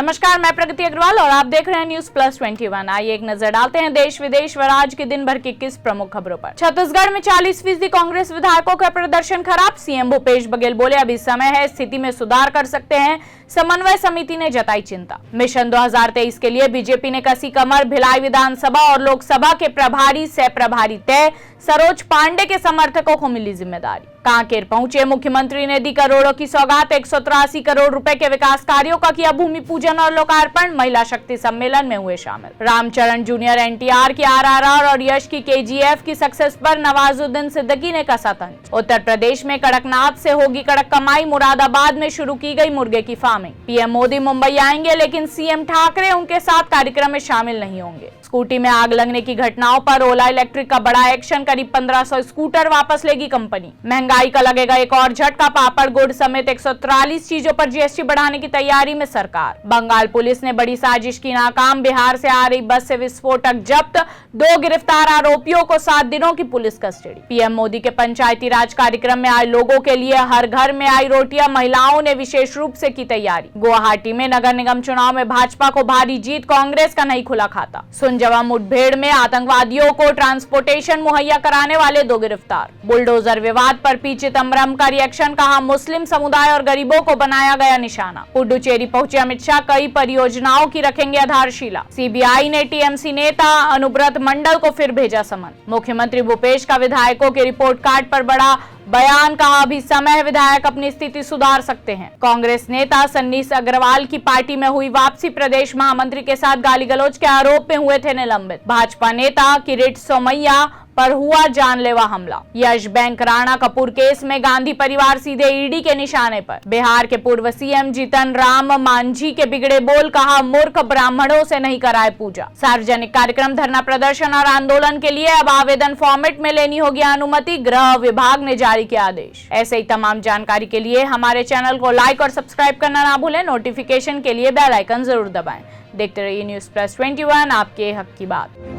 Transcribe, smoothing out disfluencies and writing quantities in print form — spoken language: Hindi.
नमस्कार, मैं प्रगति अग्रवाल और आप देख रहे हैं न्यूज प्लस 21। आइए एक नजर डालते हैं देश विदेश व राज्य के दिन भर की 21 प्रमुख खबरों पर। छत्तीसगढ़ में 40% कांग्रेस विधायकों का प्रदर्शन खराब। सीएम भूपेश बघेल बोले, अभी समय है, स्थिति में सुधार कर सकते हैं। समन्वय समिति ने जताई चिंता। मिशन 2023 के लिए बीजेपी ने कसी कमर। भिलाई विधानसभा और लोकसभा के प्रभारी सह प्रभारी तय। सरोज पांडे के समर्थकों को मिली जिम्मेदारी। कांकेर पहुंचे मुख्यमंत्री ने दी करोड़ों की सौगात। 183 करोड़ रुपए के विकास कार्यों का किया भूमि पूजन और लोकार्पण। महिला शक्ति सम्मेलन में हुए शामिल। रामचरण जूनियर एनटीआर की आरआरआर और यश की केजीएफ की सक्सेस पर नवाजुद्दीन सिद्दीकी ने कसा तंज। उत्तर प्रदेश में कड़कनाथ से होगी कड़क कमाई। मुरादाबाद में शुरू की गई मुर्गे की फार्मिंग। पीएम मोदी मुंबई आएंगे, लेकिन सीएम ठाकरे उनके साथ कार्यक्रम में शामिल नहीं होंगे। स्कूटी में आग लगने की घटनाओं पर ओला इलेक्ट्रिक का बड़ा एक्शन। करीब 1500 स्कूटर वापस लेगी कंपनी। महंगाई का लगेगा एक और झटका। पापड़, गुड़ समेत 143 चीजों पर जीएसटी बढ़ाने की तैयारी में सरकार। बंगाल पुलिस ने बड़ी साजिश की नाकाम। बिहार से आ रही बस से विस्फोटक जब्त। 2 गिरफ्तार आरोपियों को 7 दिनों की पुलिस कस्टडी। पीएम मोदी के पंचायती राज कार्यक्रम में आए लोगों के लिए हर घर में आई रोटियां। महिलाओं ने विशेष रूप से की तैयारी। गुवाहाटी में नगर निगम चुनाव में भाजपा को भारी जीत। कांग्रेस का नहीं खुला खाता। सुनजवा मुठभेड़ में आतंकवादियों को ट्रांसपोर्टेशन मुहैया कराने वाले 2 गिरफ्तार। बुलडोजर विवाद पर पी चिदम्बरम का रिएक्शन। कहा, मुस्लिम समुदाय और गरीबों को बनाया गया निशाना। पुडुचेरी पहुंचे अमित शाह, कई परियोजनाओं की रखेंगे आधारशिला। सीबीआई ने टीएमसी नेता अनुब्रत मंडल को फिर भेजा समन। मुख्यमंत्री भूपेश का विधायकों के रिपोर्ट कार्ड पर बड़ा बयान। कहा, अभी समय है, विधायक अपनी स्थिति सुधार सकते हैं। कांग्रेस नेता सन्नी अग्रवाल की पार्टी में हुई वापसी। प्रदेश महामंत्री के साथ गाली गलौज के आरोप में हुए थे निलंबित। भाजपा नेता किरीट सोमैया पर हुआ जानलेवा हमला। यश बैंक राणा कपूर केस में गांधी परिवार सीधे ईडी के निशाने पर। बिहार के पूर्व सीएम जीतन राम मांझी के बिगड़े बोल। कहा, मूर्ख ब्राह्मणों से नहीं कराए पूजा। सार्वजनिक कार्यक्रम, धरना प्रदर्शन और आंदोलन के लिए अब आवेदन फॉर्मेट में लेनी होगी अनुमति। गृह विभाग ने जारी किया आदेश। ऐसे ही तमाम जानकारी के लिए हमारे चैनल को लाइक और सब्सक्राइब करना ना भूलें। नोटिफिकेशन के लिए बेल आइकन जरूर दबाएं। देखते रहिए न्यूज प्लस 21, आपके हक की बात।